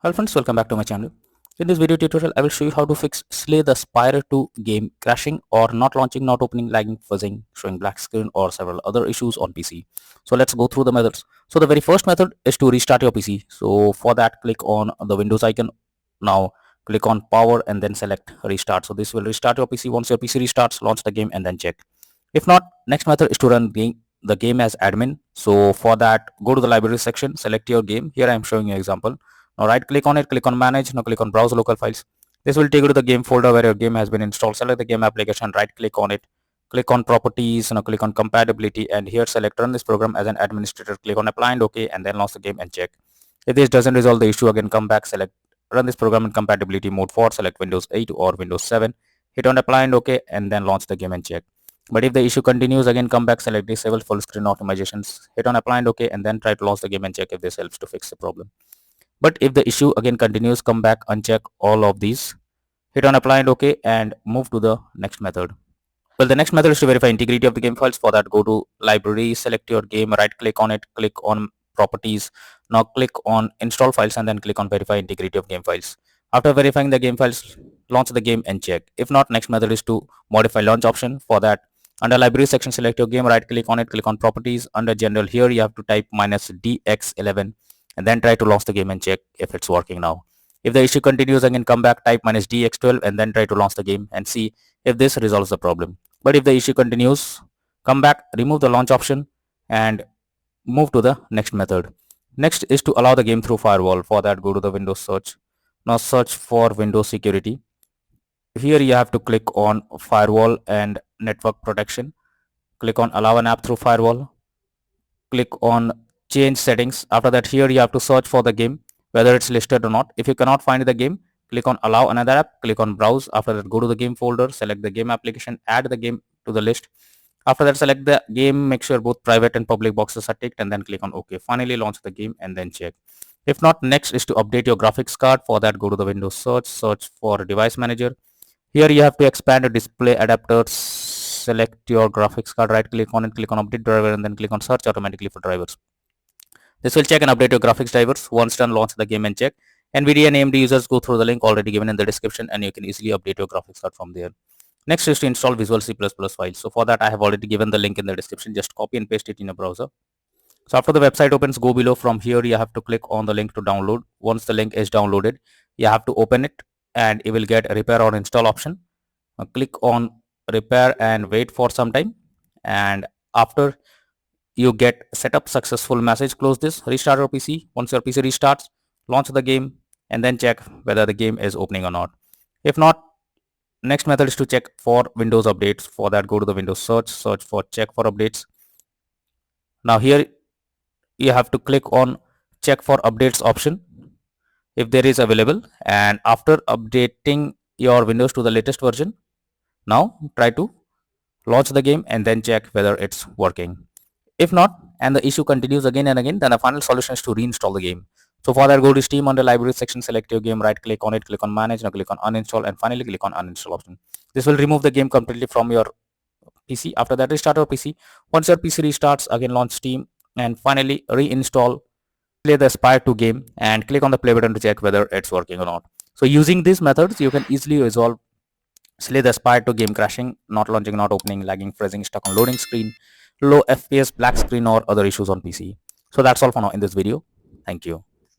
Hello friends, welcome back to my channel. In this video tutorial, I will show you how to fix Slay the Spire 2 game crashing or not launching, not opening, lagging, fuzzing, showing black screen or several other issues on PC. So let's go through the methods. So the very first method is to restart your PC. So for that, click on the Windows icon. Now click on power and then select restart. So this will restart your PC. Once your PC restarts, launch the game and then check. If not, next method is to run the game as admin. So for that, go to the library section, select your game. Here I am showing you an example. Now right click on it, click on manage, now click on browse local files. This will take you to the game folder where your game has been installed. Select the game application, right click on it, click on properties, now click on compatibility, and here select run this program as an administrator. Click on apply and OK, and then launch the game and check. If this doesn't resolve the issue, again come back, select run this program in compatibility mode for select Windows 8 or Windows 7. Hit on apply and OK, and then launch the game and check. But if the issue continues, again come back, select disable full screen optimizations, hit on apply and OK, and then try to launch the game and check if this helps to fix the problem. But if the issue again continues, come back, uncheck all of these, hit on apply and OK, and move to the next method. Well, the next method is to verify integrity of the game files. For that, go to library, select your game, right click on it, click on properties. Now click on install files and then click on verify integrity of game files. After verifying the game files, launch the game and check. If not, next method is to modify launch option. For that, under library section, select your game, right click on it, click on properties. Under general, here you have to type -dx11 and then try to launch the game and check if it's working now. If the issue continues, again come back, type -dx12 and then try to launch the game and see if this resolves the problem. But if the issue continues, come back, remove the launch option and move to the next method. Next is to allow the game through firewall. For that, go to the Windows search. Now search for Windows security. Here you have to click on firewall and network protection. Click on allow an app through firewall. Click on change settings. After that, here you have to search for the game, whether it's listed or not. If you cannot find the game, click on allow another app, click on browse. After that, go to the game folder, select the game application, add the game to the list. After that, select the game, make sure both private and public boxes are ticked, and then click on OK. Finally, launch the game and then check. If not, next is to update your graphics card. For that, go to the Windows search for device manager. Here you have to expand the display adapters, select your graphics card, right click on it, click on update driver, and then click on search automatically for drivers. This will check and update your graphics drivers. Once done, launch the game and check. NVIDIA and AMD users, go through the link already given in the description and you can easily update your graphics card from there. Next is to install Visual C++ files. So for that, I have already given the link in the description. Just copy and paste it in a browser. So after the website opens, go below. From here, you have to click on the link to download. Once the link is downloaded, you have to open it and you will get a repair or install option. Click on repair and wait for some time. And after you get setup successful message, close this, restart your PC. Once your PC restarts, launch the game and then check whether the game is opening or not. If not, next method is to check for Windows updates. For that, go to the Windows search for check for updates. Now here you have to click on check for updates option if there is available, and after updating your Windows to the latest version, now try to launch the game and then check whether it's working. If not, and the issue continues again and again, then the final solution is to reinstall the game. So for that, go to Steam, under library section, select your game, right click on it, click on manage, now click on uninstall, and finally click on uninstall option. This will remove the game completely from your PC. After that, restart your PC. Once your PC restarts, again launch Steam and finally reinstall Slay the Spire 2 game and click on the play button to check whether it's working or not. So using these methods, you can easily resolve Slay the Spire 2 game crashing, not launching, not opening, lagging, freezing, stuck on loading screen, low FPS, black screen or other issues on PC. So that's all for now in this video. Thank you.